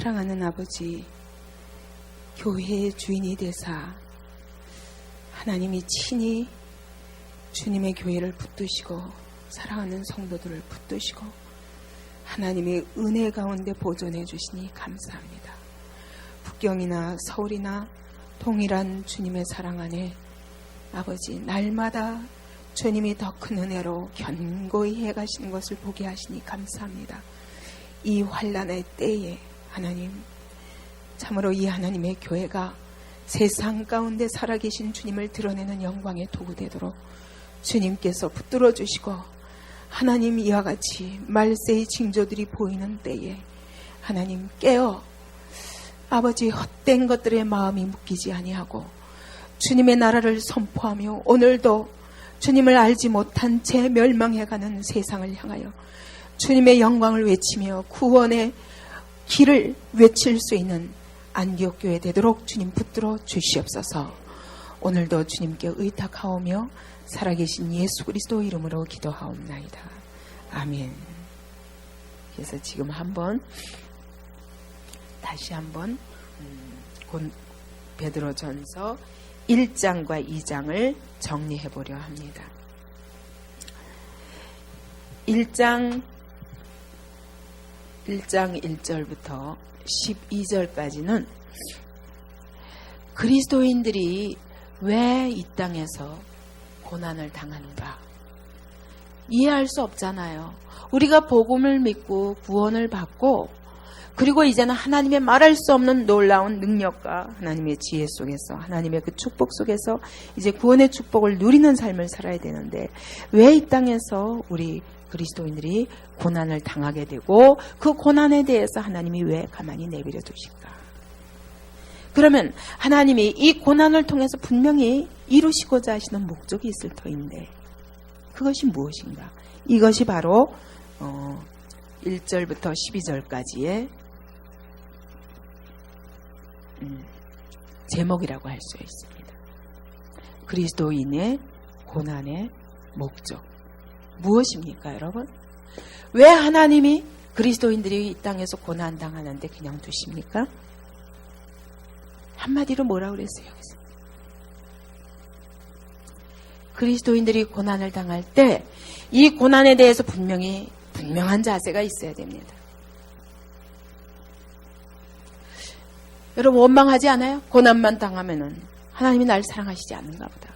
사랑하는 아버지, 교회의 주인이 되사 하나님이 친히 주님의 교회를 붙드시고 사랑하는 성도들을 붙드시고 하나님의 은혜 가운데 보존해 주시니 감사합니다. 북경이나 서울이나 동일한 주님의 사랑 안에 아버지, 날마다 주님이 더 큰 은혜로 견고히 해가시는 것을 보게 하시니 감사합니다. 이 환난의 때에 하나님, 참으로 이 하나님의 교회가 세상 가운데 살아계신 주님을 드러내는 영광의 도구 되도록 주님께서 붙들어 주시고, 하나님 이와 같이 말세의 징조들이 보이는 때에 하나님 깨어 아버지 헛된 것들의 마음이 묶이지 아니하고 주님의 나라를 선포하며 오늘도 주님을 알지 못한 채 멸망해가는 세상을 향하여 주님의 영광을 외치며 구원의 길을 외칠 수 있는 안디옥교회 되도록 주님 붙들어 주시옵소서. 오늘도 주님께 의탁하오며 살아계신 예수 그리스도 이름으로 기도하옵나이다. 아멘. 그래서 지금 다시 한번 베드로전서 1장과 2장을 정리해 보려 합니다. 1장 1절부터 12절까지는 그리스도인들이 왜 이 땅에서 고난을 당하는가 이해할 수 없잖아요. 우리가 복음을 믿고 구원을 받고 그리고 이제는 하나님의 말할 수 없는 놀라운 능력과 하나님의 지혜 속에서 하나님의 그 축복 속에서 이제 구원의 축복을 누리는 삶을 살아야 되는데 왜 이 땅에서 우리 그리스도인들이 고난을 당하게 되고 그 고난에 대해서 하나님이 왜 가만히 내버려 두실까? 그러면 하나님이 이 고난을 통해서 분명히 이루시고자 하시는 목적이 있을 터인데 그것이 무엇인가? 이것이 바로 1절부터 12절까지의 제목이라고 할 수 있습니다. 그리스도인의 고난의 목적 무엇입니까, 여러분? 왜 하나님이 그리스도인들이 이 땅에서 고난당하는데 그냥 두십니까? 한마디로 뭐라 그랬어요, 여기서? 그리스도인들이 고난을 당할 때 이 고난에 대해서 분명한 자세가 있어야 됩니다. 여러분 원망하지 않아요? 고난만 당하면은 하나님이 나를 사랑하시지 않는가 보다.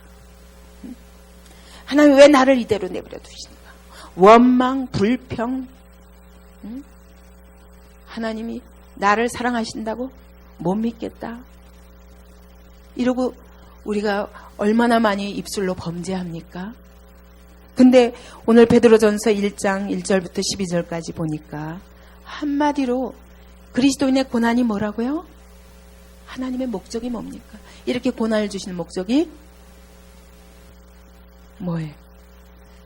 하나님 왜 나를 이대로 내버려 두시는가? 원망, 불평. 하나님이 나를 사랑하신다고? 못 믿겠다. 이러고 우리가 얼마나 많이 입술로 범죄합니까? 근데 오늘 베드로전서 1장 1절부터 12절까지 보니까 한마디로 그리스도인의 고난이 뭐라고요? 하나님의 목적이 뭡니까? 이렇게 고난을 주시는 목적이 뭐예요?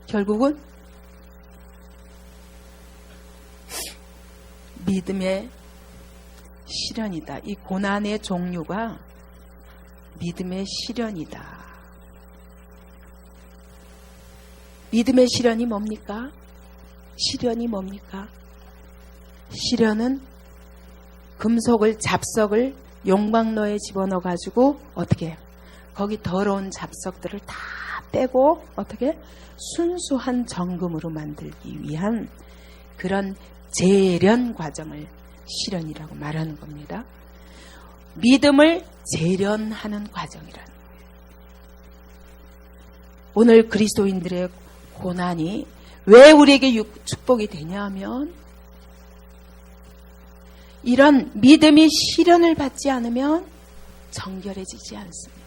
결국은 믿음의 시련이다. 이 고난의 종류가 믿음의 시련이다. 믿음의 시련이 뭡니까? 시련이 뭡니까? 시련은 금속을, 잡석을 용광로에 집어넣어가지고 어떻게 해요? 거기 더러운 잡석들을 다 빼고 어떻게? 순수한 정금으로 만들기 위한 그런 재련 과정을 시련이라고 말하는 겁니다. 믿음을 재련하는 과정이라는 거예요. 오늘 그리스도인들의 고난이 왜 우리에게 축복이 되냐 하면 이런 믿음이 시련을 받지 않으면 정결해지지 않습니다.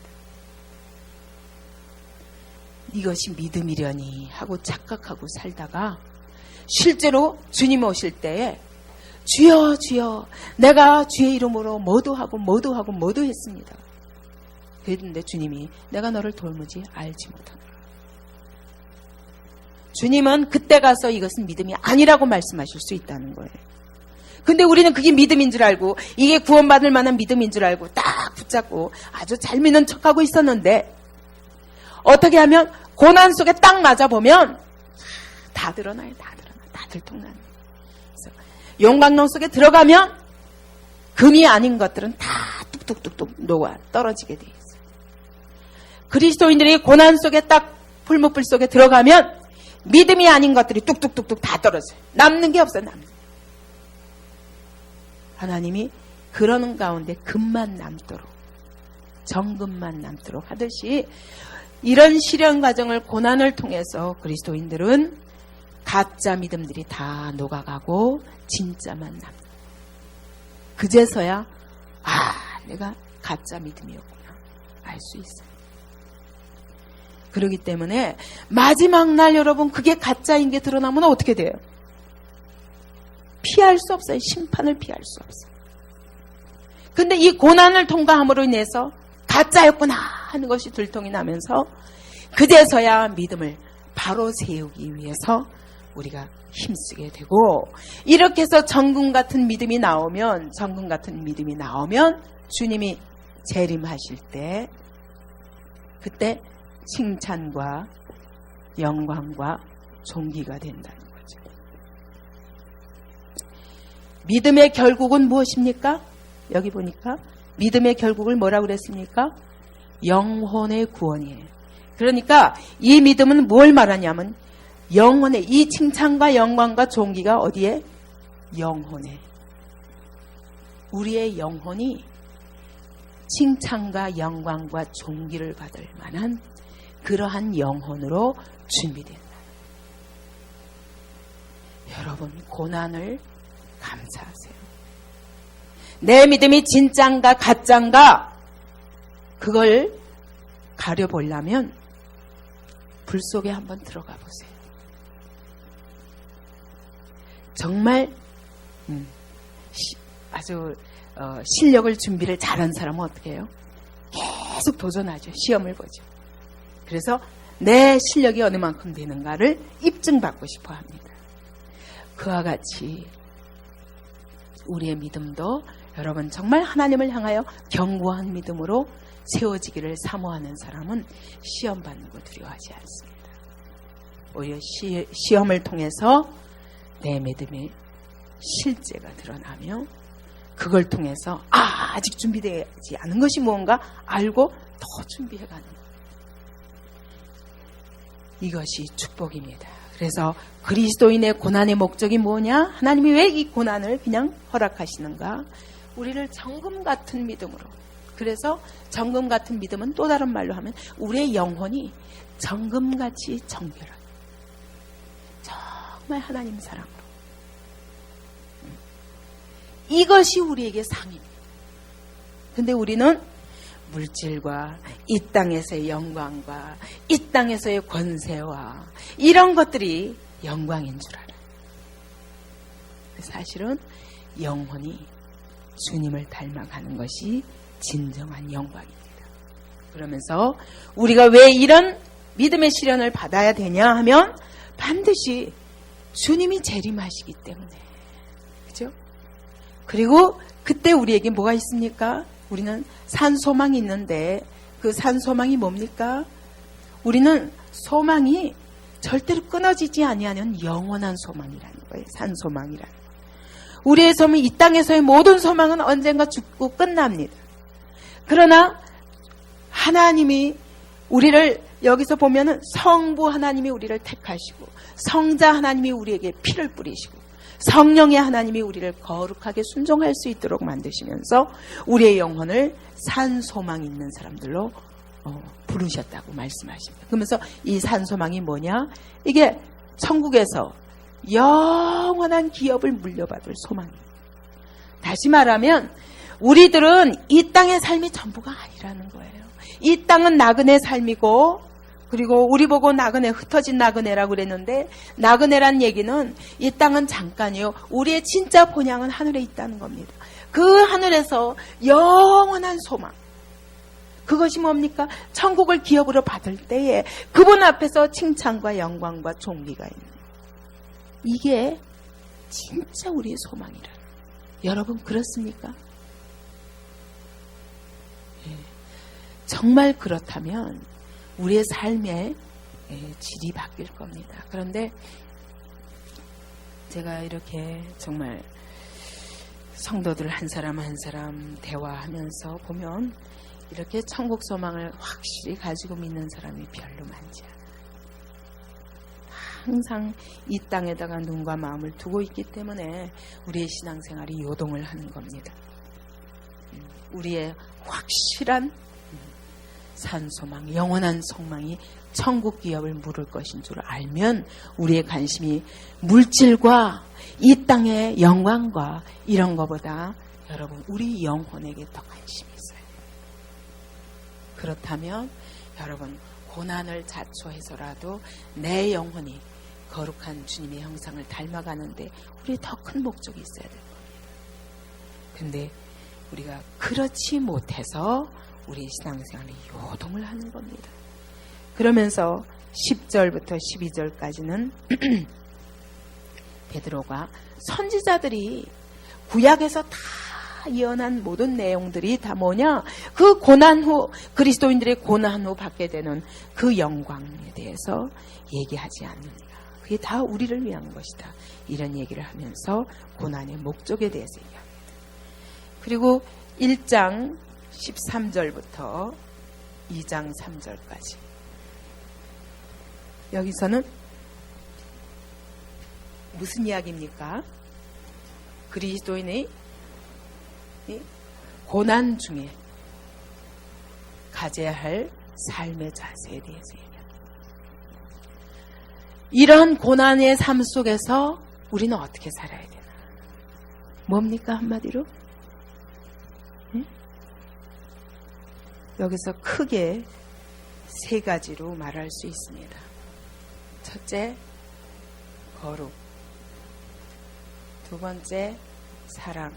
이것이 믿음이려니 하고 착각하고 살다가 실제로 주님 오실 때에 주여 주여 내가 주의 이름으로 뭐도 하고 했습니다. 그랬는데 주님이 내가 너를 돌무지 알지 못하노라. 주님은 그때 가서 이것은 믿음이 아니라고 말씀하실 수 있다는 거예요. 근데 우리는 그게 믿음인 줄 알고 이게 구원받을 만한 믿음인 줄 알고 딱 붙잡고 아주 잘 믿는 척하고 있었는데 어떻게 하면 고난 속에 딱 맞아보면 다 드러나요. 다 들통나요. 그래서 용광로 속에 들어가면 금이 아닌 것들은 다 뚝뚝뚝뚝 녹아 떨어지게 돼 있어요. 그리스도인들이 고난 속에 딱 풀무불 속에 들어가면 믿음이 아닌 것들이 뚝뚝뚝뚝 다 떨어져요. 남는 게 없어요. 하나님이 그러는 가운데 금만 남도록, 정금만 남도록 하듯이 이런 시련 과정을, 고난을 통해서 그리스도인들은 가짜 믿음들이 다 녹아가고 진짜만 남는. 그제서야 내가 가짜 믿음이었구나 알 수 있어요. 그렇기 때문에 마지막 날 여러분, 그게 가짜인 게 드러나면 어떻게 돼요? 피할 수 없어요. 심판을 피할 수 없어요. 근데 이 고난을 통과함으로 인해서 가짜였구나 하는 것이 들통이 나면서 그제서야 믿음을 바로 세우기 위해서 우리가 힘쓰게 되고, 이렇게 해서 정금 같은 믿음이 나오면 주님이 재림하실 때 그때 칭찬과 영광과 존귀가 된다는 거죠. 믿음의 결국은 무엇입니까? 여기 보니까 믿음의 결국을 뭐라고 그랬습니까? 영혼의 구원이에요. 그러니까 이 믿음은 뭘 말하냐면 영혼의, 이 칭찬과 영광과 존귀가 어디에? 영혼에. 우리의 영혼이 칭찬과 영광과 존귀를 받을 만한 그러한 영혼으로 준비된다. 여러분, 고난을 감사하세요. 내 믿음이 진짠가 가짠가 그걸 가려보려면 불 속에 한번 들어가 보세요. 정말 아주 실력을 준비를 잘한 사람은 어떻게 해요? 계속 도전하죠. 시험을 보죠. 그래서 내 실력이 어느 만큼 되는가를 입증받고 싶어 합니다. 그와 같이 우리의 믿음도 여러분 정말 하나님을 향하여 견고한 믿음으로 세워지기를 사모하는 사람은 시험 받는 거 두려워하지 않습니다. 오히려 시험을 통해서 내 믿음의 실제가 드러나며 그걸 통해서 아직 준비되지 않은 것이 무언가 알고 더 준비해가는 것. 이것이 축복입니다. 그래서 그리스도인의 고난의 목적이 뭐냐? 하나님이 왜 이 고난을 그냥 허락하시는가? 우리를 정금 같은 믿음으로. 그래서 정금 같은 믿음은 또 다른 말로 하면 우리의 영혼이 정금같이 정결한, 정말 하나님 사랑으로. 이것이 우리에게 상입니다. 근데 우리는 물질과 이 땅에서의 영광과 이 땅에서의 권세와 이런 것들이 영광인 줄 알아요. 사실은 영혼이 주님을 닮아가는 것이 진정한 영광입니다. 그러면서 우리가 왜 이런 믿음의 시련을 받아야 되냐 하면 반드시 주님이 재림하시기 때문에. 그죠? 그리고 그때 우리에게 뭐가 있습니까? 우리는 산 소망이 있는데 그 산 소망이 뭡니까? 우리는 소망이 절대로 끊어지지 아니하는 영원한 소망이라는 거예요. 산 소망이라는 거예요. 우리의 소망, 이 땅에서의 모든 소망은 언젠가 죽고 끝납니다. 그러나 하나님이 우리를 여기서 보면은 성부 하나님이 우리를 택하시고 성자 하나님이 우리에게 피를 뿌리시고 성령의 하나님이 우리를 거룩하게 순종할 수 있도록 만드시면서 우리의 영혼을 산 소망 있는 사람들로 부르셨다고 말씀하십니다. 그러면서 이 산 소망이 뭐냐? 이게 천국에서 영원한 기업을 물려받을 소망입니다. 다시 말하면 우리들은 이 땅의 삶이 전부가 아니라는 거예요. 이 땅은 나그네 삶이고, 그리고 우리 보고 나그네, 흩어진 나그네라고 그랬는데, 나그네란 얘기는 이 땅은 잠깐이요. 우리의 진짜 본향은 하늘에 있다는 겁니다. 그 하늘에서 영원한 소망. 그것이 뭡니까? 천국을 기업으로 받을 때에 그분 앞에서 칭찬과 영광과 존귀가 있는. 이게 진짜 우리의 소망이라. 여러분 그렇습니까? 정말 그렇다면 우리의 삶의 질이 바뀔 겁니다. 그런데 제가 이렇게 정말 성도들 한 사람 한 사람 대화하면서 보면 이렇게 천국 소망을 확실히 가지고 믿는 사람이 별로 많지 않아요. 항상 이 땅에다가 눈과 마음을 두고 있기 때문에 우리의 신앙생활이 요동을 하는 겁니다. 우리의 확실한 산소망, 영원한 소망이 천국 기업을 물을 것인 줄 알면 우리의 관심이 물질과 이 땅의 영광과 이런 것보다 여러분 우리 영혼에게 더 관심이 있어요. 그렇다면 여러분 고난을 자초해서라도 내 영혼이 거룩한 주님의 형상을 닮아가는데 우리 더 큰 목적이 있어야 될 겁니다. 근데 우리가 그렇지 못해서 우리 신앙생활이 요동을 하는 겁니다. 그러면서 10절부터 12절까지는 베드로가 선지자들이 구약에서 다 예언한 모든 내용들이 다 뭐냐? 그 고난 후 그리스도인들의 고난 후 받게 되는 그 영광에 대해서 얘기하지 않는다. 그게 다 우리를 위한 것이다. 이런 얘기를 하면서 고난의 목적에 대해서 얘기합니다. 그리고 1장 13절부터 2장 3절까지 여기서는 무슨 이야기입니까? 그리스도인의 고난 중에 가져야 할 삶의 자세에 대해서 얘기합니다. 이런 고난의 삶 속에서 우리는 어떻게 살아야 되나? 뭡니까 한마디로? 여기서 크게 세 가지로 말할 수 있습니다. 첫째, 거룩. 두 번째, 사랑.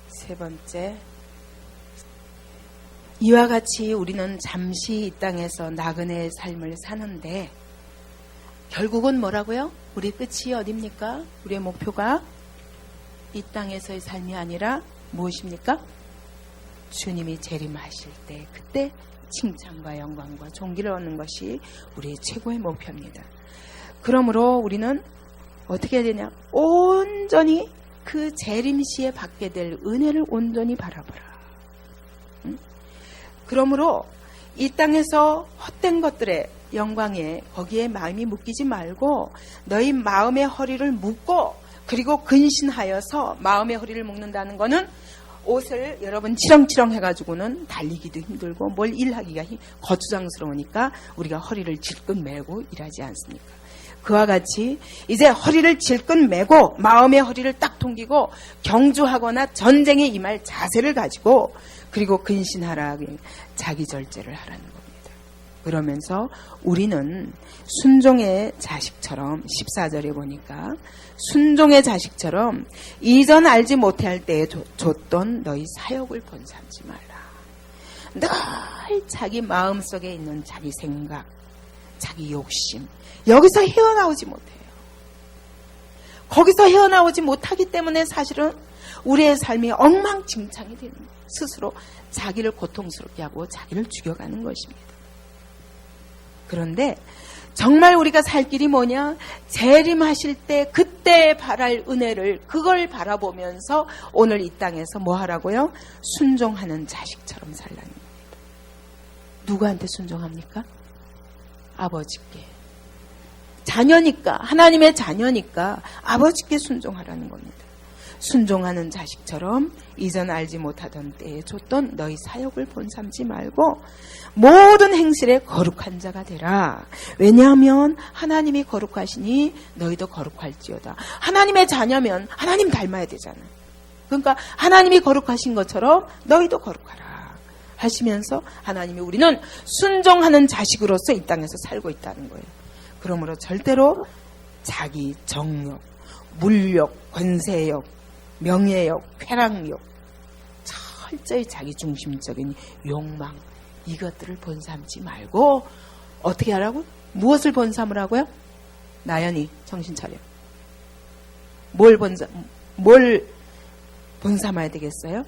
세 번째, 이와 같이 우리는 잠시 이 땅에서 나그네의 삶을 사는데 결국은 뭐라고요? 우리 끝이 어딥니까? 우리의 목표가 이 땅에서의 삶이 아니라 무엇입니까? 주님이 재림하실 때 그때 칭찬과 영광과 존귀를 얻는 것이 우리의 최고의 목표입니다. 그러므로 우리는 어떻게 해야 되냐? 온전히 그 재림시에 받게 될 은혜를 온전히 바라보라. 그러므로 이 땅에서 헛된 것들의 영광에 거기에 마음이 묶이지 말고 너희 마음의 허리를 묶고 그리고 근신하여서 마음의 허리를 묶는다는 것은 옷을 여러분 치렁치렁 해가지고는 달리기도 힘들고 뭘 일하기가 거추장스러우니까 우리가 허리를 질끈 매고 일하지 않습니까? 그와 같이 이제 허리를 질끈 매고 마음의 허리를 딱 동기고 경주하거나 전쟁에 임할 자세를 가지고 그리고 근신하라 자기 절제를 하라는 겁니다. 그러면서 우리는 순종의 자식처럼 14절에 보니까 순종의 자식처럼 이전 알지 못할 때에 줬던 너희 사역을 본삼지 말라. 늘 자기 마음속에 있는 자기 생각, 자기 욕심 여기서 헤어나오지 못해요. 거기서 헤어나오지 못하기 때문에 사실은 우리의 삶이 엉망진창이 되는 거예요. 스스로 자기를 고통스럽게 하고 자기를 죽여가는 것입니다. 그런데 정말 우리가 살 길이 뭐냐? 재림하실 때 그때 바랄 은혜를 그걸 바라보면서 오늘 이 땅에서 뭐 하라고요? 순종하는 자식처럼 살라는 겁니다. 누구한테 순종합니까? 아버지께. 자녀니까 하나님의 자녀니까 아버지께 순종하라는 겁니다. 순종하는 자식처럼 이전 알지 못하던 때에 줬던 너희 사역을 본삼지 말고 모든 행실에 거룩한 자가 되라. 왜냐하면 하나님이 거룩하시니 너희도 거룩할지어다. 하나님의 자녀면 하나님 닮아야 되잖아요. 그러니까 하나님이 거룩하신 것처럼 너희도 거룩하라 하시면서 하나님이 우리는 순종하는 자식으로서 이 땅에서 살고 있다는 거예요. 그러므로 절대로 자기 정욕, 물욕, 권세욕, 명예욕, 쾌락욕, 철저히 자기 중심적인 욕망 이것들을 본삼지 말고 어떻게 하라고? 무엇을 본삼으라고요? 나연이 정신 차려. 뭘 본삼아야 되겠어요?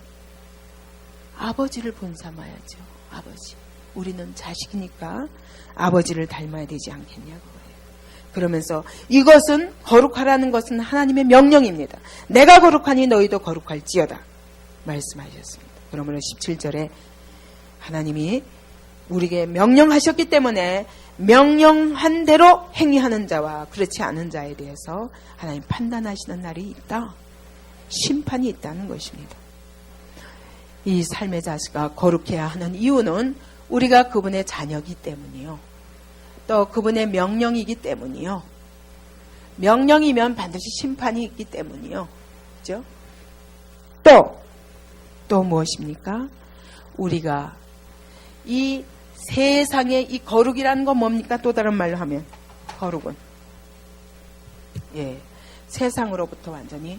아버지를 본삼아야죠. 아버지. 우리는 자식이니까 아버지를 닮아야 되지 않겠냐고. 그러면서 이것은 거룩하라는 것은 하나님의 명령입니다. 내가 거룩하니 너희도 거룩할지어다 말씀하셨습니다. 그러므로 17절에 하나님이 우리에게 명령하셨기 때문에 명령한 대로 행위하는 자와 그렇지 않은 자에 대해서 하나님 판단하시는 날이 있다. 심판이 있다는 것입니다. 이 삶의 자세가 거룩해야 하는 이유는 우리가 그분의 자녀이기 때문이요. 또 그분의 명령이기 때문이요. 명령이면 반드시 심판이 있기 때문이요. 그죠? 또 무엇입니까? 우리가 이 세상의 이 거룩이라는 건 뭡니까? 또 다른 말로 하면 거룩은 세상으로부터 완전히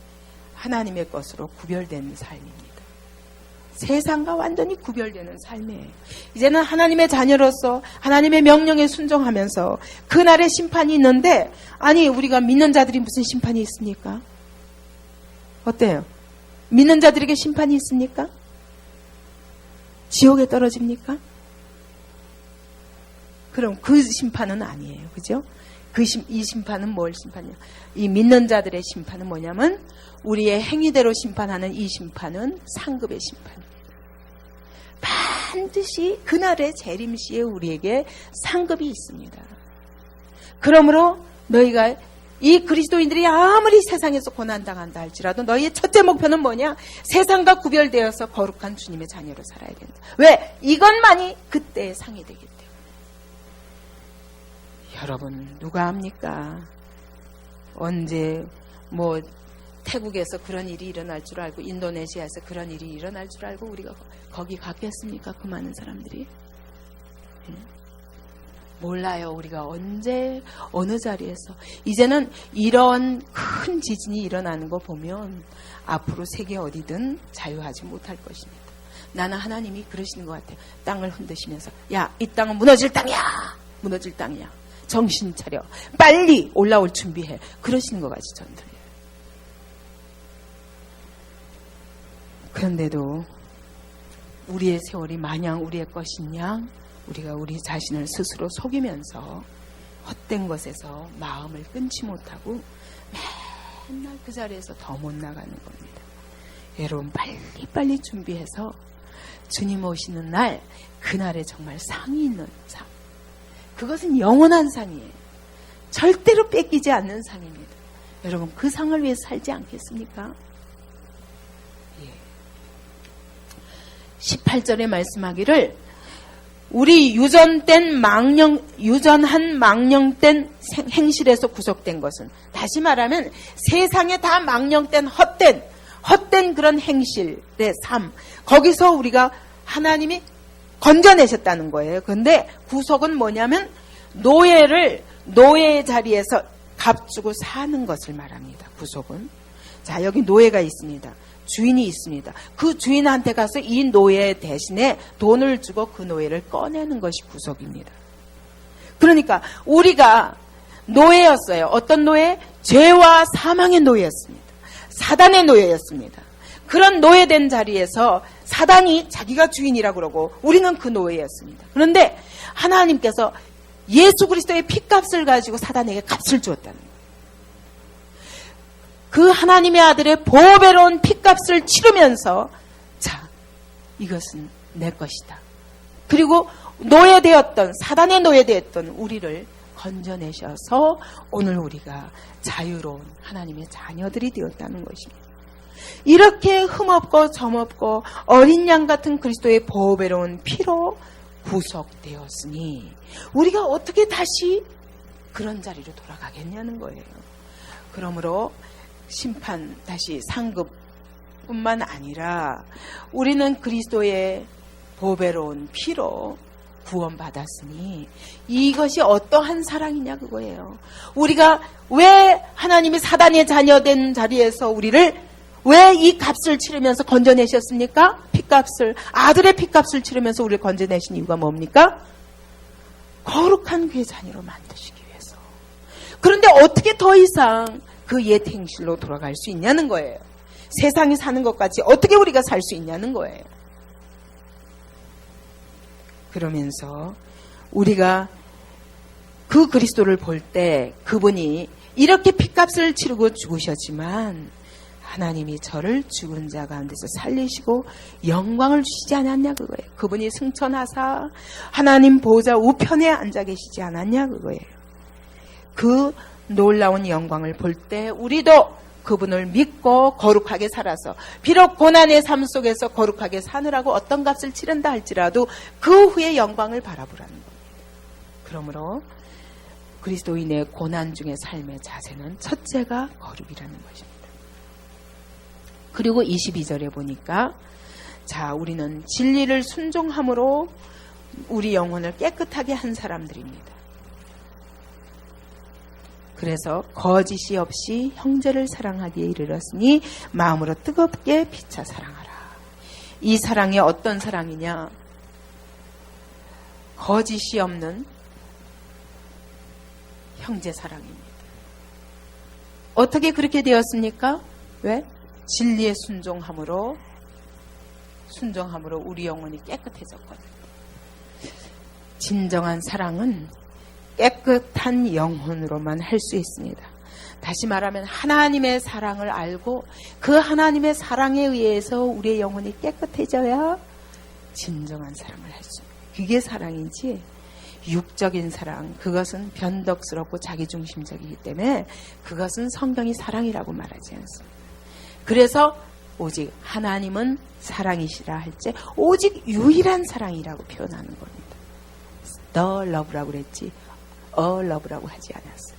하나님의 것으로 구별된 삶입니다. 세상과 완전히 구별되는 삶이에요. 이제는 하나님의 자녀로서 하나님의 명령에 순종하면서 그날의 심판이 있는데, 아니 우리가 믿는 자들이 무슨 심판이 있습니까? 어때요? 믿는 자들에게 심판이 있습니까? 지옥에 떨어집니까? 그럼 그 심판은 아니에요. 그죠? 이 심판은 뭘 심판이냐? 이 믿는 자들의 심판은 뭐냐면 우리의 행위대로 심판하는 이 심판은 상급의 심판입니다. 반드시 그날의 재림시에 우리에게 상급이 있습니다. 그러므로 너희가 이 그리스도인들이 아무리 세상에서 고난당한다 할지라도 너희의 첫째 목표는 뭐냐? 세상과 구별되어서 거룩한 주님의 자녀로 살아야 된다. 왜? 이것만이 그때의 상이 되기 때문에. 여러분 누가 합니까? 언제 태국에서 그런 일이 일어날 줄 알고 인도네시아에서 그런 일이 일어날 줄 알고 우리가 거기 갔겠습니까? 그 많은 사람들이. 몰라요. 우리가 언제 어느 자리에서. 이제는 이런 큰 지진이 일어나는 거 보면 앞으로 세계 어디든 자유하지 못할 것입니다. 나는 하나님이 그러시는 것 같아요. 땅을 흔드시면서 야, 이 땅은 무너질 땅이야. 무너질 땅이야. 정신 차려. 빨리 올라올 준비해. 그러시는 것 같이 저는 들려요. 그런데도 우리의 세월이 마냥 우리의 것이냐? 우리가 우리 자신을 스스로 속이면서 헛된 것에서 마음을 끊지 못하고 맨날 그 자리에서 더 못 나가는 겁니다. 여러분 빨리 준비해서 주님 오시는 날, 그날에 정말 상이 있는 상. 그것은 영원한 상이에요. 절대로 뺏기지 않는 상입니다. 여러분 그 상을 위해 살지 않겠습니까? 18절에 말씀하기를 우리 유전한 망령된 행실에서 구속된 것은, 다시 말하면 세상에 다 망령된 헛된 그런 행실의 삶, 거기서 우리가 하나님이 건져내셨다는 거예요. 그런데 구속은 뭐냐면 노예의 자리에서 값주고 사는 것을 말합니다. 구속은. 자, 여기 노예가 있습니다. 주인이 있습니다. 그 주인한테 가서 이 노예 대신에 돈을 주고 그 노예를 꺼내는 것이 구속입니다. 그러니까 우리가 노예였어요. 어떤 노예? 죄와 사망의 노예였습니다. 사단의 노예였습니다. 그런 노예된 자리에서 사단이 자기가 주인이라고 그러고 우리는 그 노예였습니다. 그런데 하나님께서 예수 그리스도의 피값을 가지고 사단에게 값을 주었다는 거예요. 그 하나님의 아들의 보배로운 피값을 치르면서, 자, 이것은 내 것이다. 그리고 사단의 노예되었던 우리를 건져내셔서 오늘 우리가 자유로운 하나님의 자녀들이 되었다는 것입니다. 이렇게 흠없고 점없고 어린 양 같은 그리스도의 보배로운 피로 구속되었으니 우리가 어떻게 다시 그런 자리로 돌아가겠냐는 거예요. 그러므로 심판, 다시 상급뿐만 아니라 우리는 그리스도의 보배로운 피로 구원받았으니 이것이 어떠한 사랑이냐 그거예요. 우리가 왜 하나님이 사단의 자녀된 자리에서 우리를 왜 이 값을 치르면서 건져내셨습니까? 피값을, 아들의 피값을 치르면서 우리를 건져내신 이유가 뭡니까? 거룩한 그의 자녀로 만드시기 위해서. 그런데 어떻게 더 이상 그 옛 행실로 돌아갈 수 있냐는 거예요. 세상에 사는 것 같이 어떻게 우리가 살 수 있냐는 거예요. 그러면서 우리가 그 그리스도를 볼 때 그분이 이렇게 핏값을 치르고 죽으셨지만 하나님이 저를 죽은 자 가운데서 살리시고 영광을 주시지 않았냐 그거예요. 그분이 승천하사 하나님 보좌 우편에 앉아 계시지 않았냐 그거예요. 그 놀라운 영광을 볼 때 우리도 그분을 믿고 거룩하게 살아서 비록 고난의 삶 속에서 거룩하게 사느라고 어떤 값을 치른다 할지라도 그 후에 영광을 바라보라는 겁니다. 그러므로 그리스도인의 고난 중의 삶의 자세는 첫째가 거룩이라는 것입니다. 그리고 22절에 보니까 자, 우리는 진리를 순종함으로 우리 영혼을 깨끗하게 한 사람들입니다. 그래서 거짓이 없이 형제를 사랑하기에 이르렀으니 마음으로 뜨겁게 피차 사랑하라. 이 사랑이 어떤 사랑이냐? 거짓이 없는 형제 사랑입니다. 어떻게 그렇게 되었습니까? 왜? 진리에 순종함으로 우리 영혼이 깨끗해졌거든요. 진정한 사랑은 깨끗한 영혼으로만 할 수 있습니다. 다시 말하면 하나님의 사랑을 알고 그 하나님의 사랑에 의해서 우리의 영혼이 깨끗해져야 진정한 사랑을 할 수 있습니다. 그게 사랑이지 육적인 사랑, 그것은 변덕스럽고 자기중심적이기 때문에 그것은 성경이 사랑이라고 말하지 않습니다. 그래서 오직 하나님은 사랑이시라 할 때 오직 유일한 사랑이라고 표현하는 겁니다. The love라고 그랬지 love라고 하지 않았어요.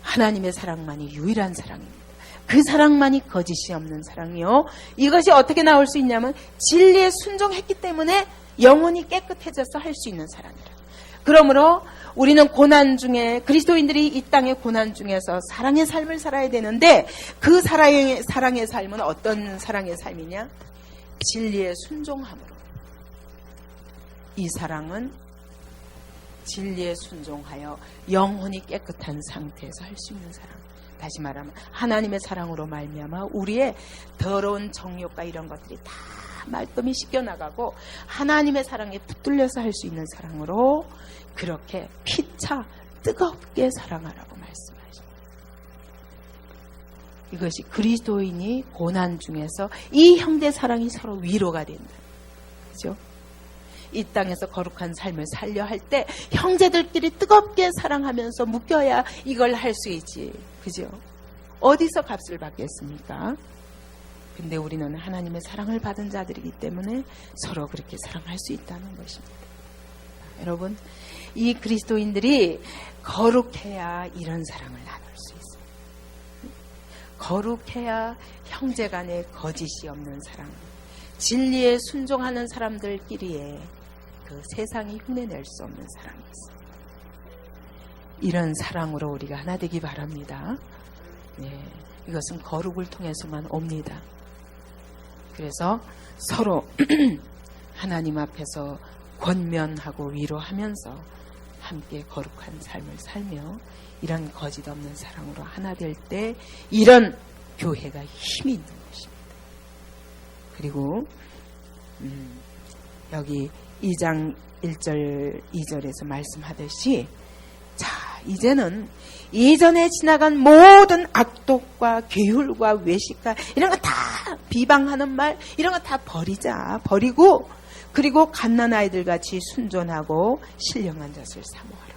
하나님의 사랑만이 유일한 사랑입니다. 그 사랑만이 거짓이 없는 사랑이요. 이것이 어떻게 나올 수 있냐면 진리에 순종했기 때문에 영혼이 깨끗해져서 할 수 있는 사랑이라. 그러므로 우리는 고난 중에 그리스도인들이 이 땅의 고난 중에서 사랑의 삶을 살아야 되는데 그 사랑의 삶은 어떤 사랑의 삶이냐? 진리에 순종함으로. 이 사랑은 진리에 순종하여 영혼이 깨끗한 상태에서 할 수 있는 사랑. 다시 말하면 하나님의 사랑으로 말미암아 우리의 더러운 정욕과 이런 것들이 다 말끔히 씻겨나가고 하나님의 사랑에 붙들려서 할 수 있는 사랑으로 그렇게 피차 뜨겁게 사랑하라고 말씀하십니다. 이것이 그리스도인이 고난 중에서 이 형제 사랑이 서로 위로가 된다. 그죠? 이 땅에서 거룩한 삶을 살려 할 때 형제들끼리 뜨겁게 사랑하면서 묶여야 이걸 할 수 있지. 그죠? 어디서 값을 받겠습니까? 근데 우리는 하나님의 사랑을 받은 자들이기 때문에 서로 그렇게 사랑할 수 있다는 것입니다. 여러분, 이 그리스도인들이 거룩해야 이런 사랑을 나눌 수 있어요. 거룩해야 형제 간에 거짓이 없는 사랑, 진리에 순종하는 사람들끼리의 그 세상이 흉내낼 수 없는 사랑이 있어요. 이런 사랑으로 우리가 하나 되기 바랍니다. 네, 이것은 거룩을 통해서만 옵니다. 그래서 서로 하나님 앞에서 권면하고 위로하면서 함께 거룩한 삶을 살며 이런 거짓 없는 사랑으로 하나 될 때 이런 교회가 힘이 있는 것입니다. 그리고 여기 2장 1절 2절에서 말씀하듯이 자, 이제는 예전에 지나간 모든 악독과 괴율과 외식과 이런 거 다 비방하는 말 이런 거 다 버리고 그리고 갓난아이들 같이 순전하고 신령한 젖을 사모하라.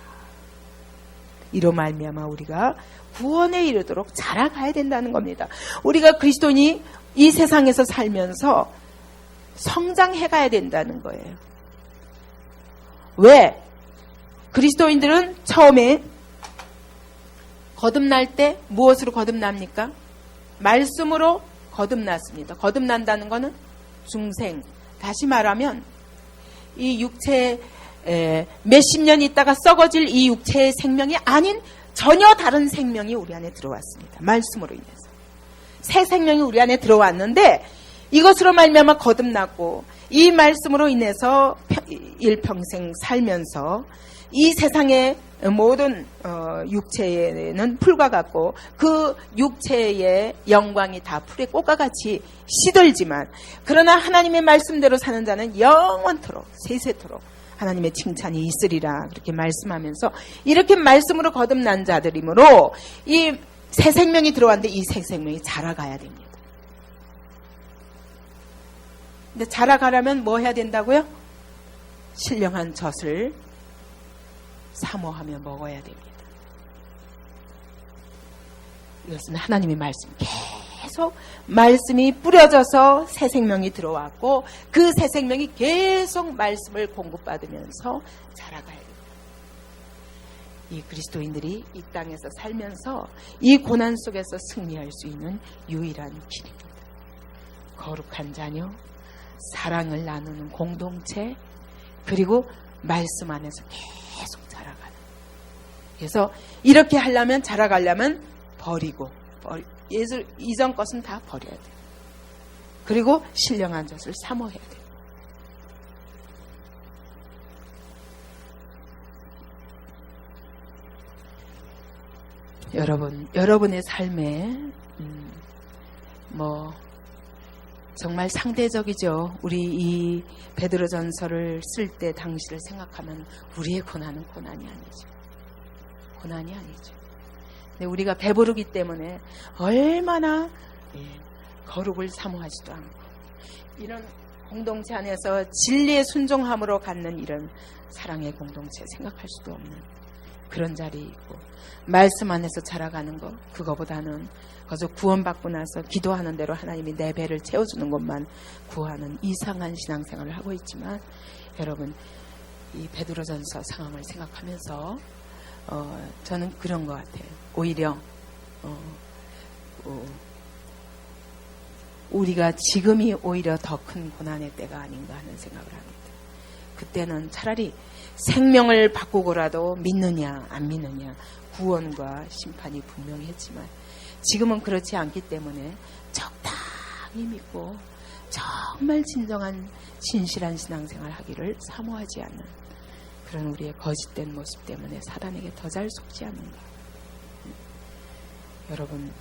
이로 말미암아 우리가 구원에 이르도록 자라가야 된다는 겁니다. 우리가 그리스도인이 이 세상에서 살면서 성장해가야 된다는 거예요. 왜? 그리스도인들은 처음에 거듭날 때 무엇으로 거듭납니까? 말씀으로 거듭났습니다. 거듭난다는 것은 중생. 다시 말하면 이 육체 몇십 년 있다가 썩어질 이 육체의 생명이 아닌 전혀 다른 생명이 우리 안에 들어왔습니다. 말씀으로 인해서. 새 생명이 우리 안에 들어왔는데 이것으로 말미암아 거듭났고 이 말씀으로 인해서 일평생 살면서 이 세상의 모든 육체는 풀과 같고 그 육체의 영광이 다 풀의 꽃과 같이 시들지만 그러나 하나님의 말씀대로 사는 자는 영원토록 세세토록 하나님의 칭찬이 있으리라 그렇게 말씀하면서 이렇게 말씀으로 거듭난 자들이므로 이 새 생명이 들어왔는데 이 새 생명이 자라가야 됩니다. 근데 자라가려면 뭐 해야 된다고요? 신령한 젖을 사모하며 먹어야 됩니다. 이것은 하나님의 말씀, 계속 말씀이 뿌려져서 새 생명이 들어왔고 그 새 생명이 계속 말씀을 공급받으면서 자라가야 됩니다. 이 그리스도인들이 이 땅에서 살면서 이 고난 속에서 승리할 수 있는 유일한 길입니다. 거룩한 자녀, 사랑을 나누는 공동체, 그리고 말씀 안에서 계속 자라가는. 그래서 이렇게 하려면, 자라가려면 버리고 이전 것은 다 버려야 돼요. 그리고 신령한 젖을 사모해야 돼요. 여러분의 삶에 정말 상대적이죠. 우리 이 베드로전서를 쓸 때 당시를 생각하면 우리의 고난은 고난이 아니죠. 고난이 아니죠. 근데 우리가 배부르기 때문에 얼마나 거룩을 사모하지도 않고 이런 공동체 안에서 진리의 순종함으로 갖는 이런 사랑의 공동체 생각할 수도 없는 그런 자리에 있고 말씀 안에서 자라가는 거 그거보다는 그저 구원받고 나서 기도하는 대로 하나님이 내 배를 채워주는 것만 구하는 이상한 신앙생활을 하고 있지만 여러분 이 베드로전서 상황을 생각하면서 저는 그런 것 같아요. 오히려 우리가 지금이 오히려 더 큰 고난의 때가 아닌가 하는 생각을 합니다. 그때는 차라리 생명을 바꾸고라도 믿느냐 안 믿느냐 구원과 심판이 분명히 했지만 지금은 그렇지 않기 때문에 적당히 믿고 정말 진정한 진실한 신앙생활 하기를 사모하지 않는 그런 우리의 거짓된 모습 때문에 사단에게 더 잘 속지 않는가. 여러분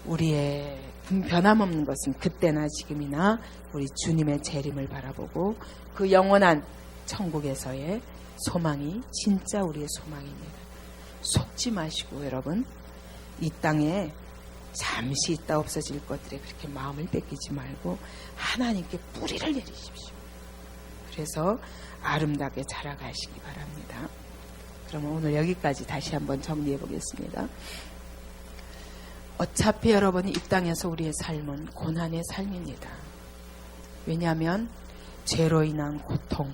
우리의 변함없는 것은 그때나 지금이나 우리 주님의 재림을 바라보고 그 영원한 천국에서의 소망이 진짜 우리의 소망입니다. 속지 마시고 여러분 이 땅에 잠시 있다 없어질 것들에 그렇게 마음을 뺏기지 말고 하나님께 뿌리를 내리십시오. 그래서 아름답게 자라가시기 바랍니다. 그러면 오늘 여기까지 다시 한번 정리해 보겠습니다. 어차피 여러분 이 땅에서 우리의 삶은 고난의 삶입니다. 왜냐하면 죄로 인한 고통,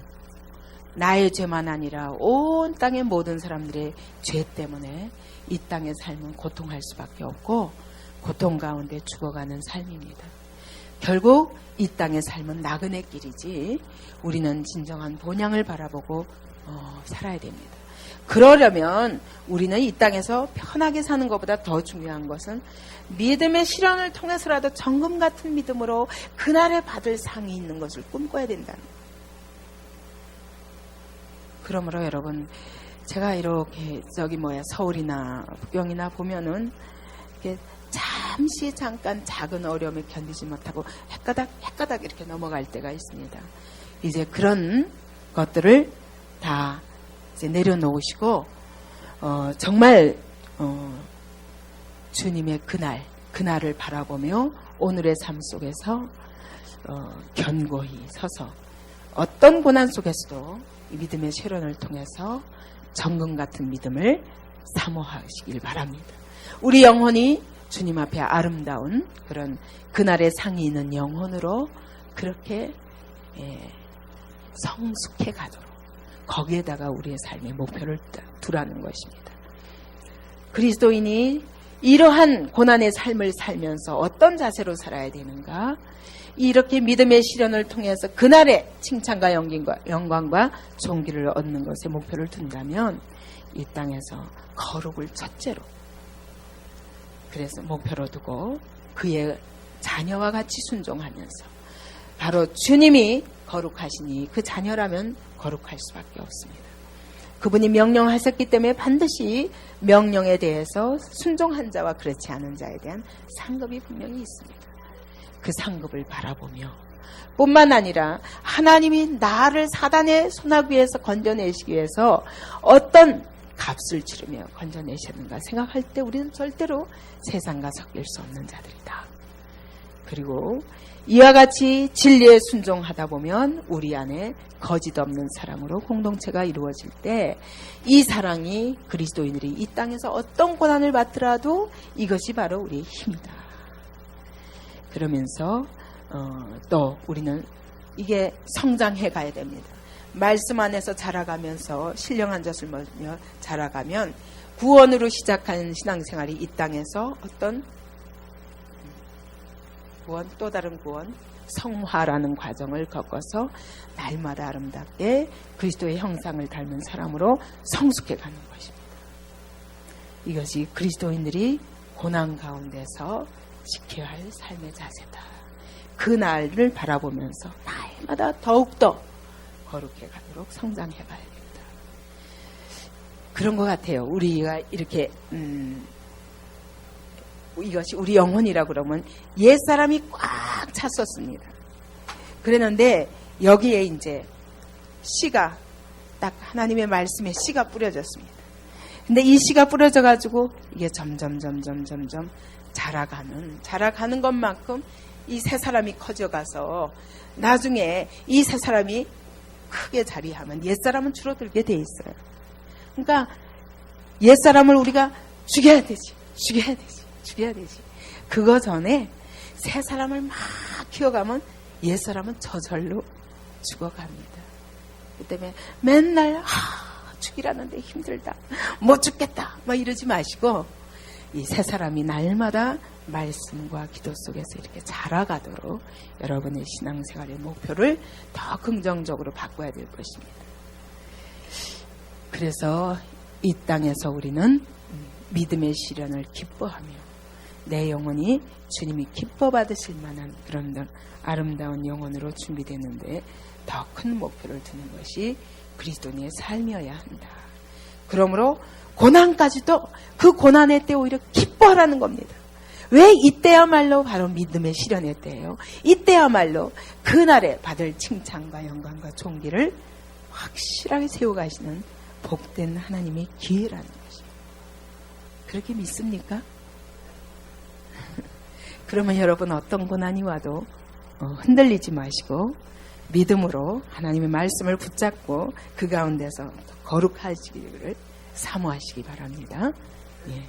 나의 죄만 아니라 온 땅의 모든 사람들의 죄 때문에 이 땅의 삶은 고통할 수밖에 없고 고통 가운데 죽어가는 삶입니다. 결국 이 땅의 삶은 나그네 길이지 우리는 진정한 본향을 바라보고 살아야 됩니다. 그러려면 우리는 이 땅에서 편하게 사는 것보다 더 중요한 것은 믿음의 실현을 통해서라도 정금 같은 믿음으로 그날에 받을 상이 있는 것을 꿈꿔야 된다는 거예요. 그러므로 여러분 제가 이렇게 서울이나 북경이나 보면은 이렇게 잠깐 작은 어려움에 견디지 못하고 헷가닥 이렇게 넘어갈 때가 있습니다. 이제 그런 것들을 다 이제 내려놓으시고 정말 주님의 그날을 바라보며 오늘의 삶 속에서 견고히 서서 어떤 고난 속에서도 이 믿음의 실현을 통해서 정금 같은 믿음을 사모하시길 바랍니다. 우리 영혼이 주님 앞에 아름다운 그런 그날의 상이 있는 영혼으로 그렇게 성숙해 가도록 거기에다가 우리의 삶의 목표를 두라는 것입니다. 그리스도인이 이러한 고난의 삶을 살면서 어떤 자세로 살아야 되는가? 이렇게 믿음의 실현을 통해서 그날의 칭찬과 영광과 존귀를 얻는 것에 목표를 둔다면 이 땅에서 거룩을 첫째로 그래서 목표로 두고 그의 자녀와 같이 순종하면서 바로 주님이 거룩하시니 그 자녀라면 거룩할 수밖에 없습니다. 그분이 명령하셨기 때문에 반드시 명령에 대해서 순종한 자와 그렇지 않은 자에 대한 상급이 분명히 있습니다. 그 상급을 바라보며 뿐만 아니라 하나님이 나를 사단의 손아귀에서 건져내시기 위해서 어떤 값을 치르며 건져내셨는가 생각할 때 우리는 절대로 세상과 섞일 수 없는 자들이다. 그리고 이와 같이 진리에 순종하다 보면 우리 안에 거짓 없는 사랑으로 공동체가 이루어질 때 이 사랑이 그리스도인들이 이 땅에서 어떤 고난을 받더라도 이것이 바로 우리의 힘이다. 그러면서 또 우리는 이게 성장해 가야 됩니다. 말씀 안에서 자라가면서 신령한 젖을 먹으며 자라가면 구원으로 시작한 신앙생활이 이 땅에서 어떤 구원, 또 다른 구원, 성화라는 과정을 겪어서 날마다 아름답게 그리스도의 형상을 닮은 사람으로 성숙해 가는 것입니다. 이것이 그리스도인들이 고난 가운데서 지켜야 할 삶의 자세다. 그 날을 바라보면서 날마다 더욱더 거룩해 가도록 성장해 가야 됩니다. 그런 것 같아요. 우리가 이렇게 이것이 우리 영혼이라고 그러면 옛사람이 꽉 찼었습니다. 그랬는데 여기에 이제 씨가 딱 하나님의 말씀에 씨가 뿌려졌습니다. 근데 이 씨가 뿌려져 가지고 이게 점점 자라가는 것만큼 이 새 사람이 커져가서 나중에 이 새 사람이 크게 자리하면 옛사람은 줄어들게 돼 있어요. 그러니까 옛사람을 우리가 죽여야 되지. 그거 전에 새 사람을 막 키워가면 옛사람은 저절로 죽어갑니다. 그 때문에 맨날 죽이라는데 힘들다. 못 죽겠다. 막 이러지 마시고 이 새 사람이 날마다 말씀과 기도 속에서 이렇게 자라가도록 여러분의 신앙생활의 목표를 더 긍정적으로 바꿔야 될 것입니다. 그래서 이 땅에서 우리는 믿음의 시련을 기뻐하며 내 영혼이 주님이 기뻐 받으실 만한 그런 아름다운 영혼으로 준비되는데 더 큰 목표를 두는 것이 그리스도인의 삶이어야 한다. 그러므로 고난까지도 그 고난의 때 오히려 기뻐하라는 겁니다. 왜 이때야말로 바로 믿음의 시련의 때예요. 이때야말로 그날에 받을 칭찬과 영광과 존귀를 확실하게 세워가시는 복된 하나님의 기회라는 것입니다. 그렇게 믿습니까? 그러면 여러분 어떤 고난이 와도 흔들리지 마시고 믿음으로 하나님의 말씀을 붙잡고 그 가운데서 거룩하시기를 사모하시기 바랍니다. 예.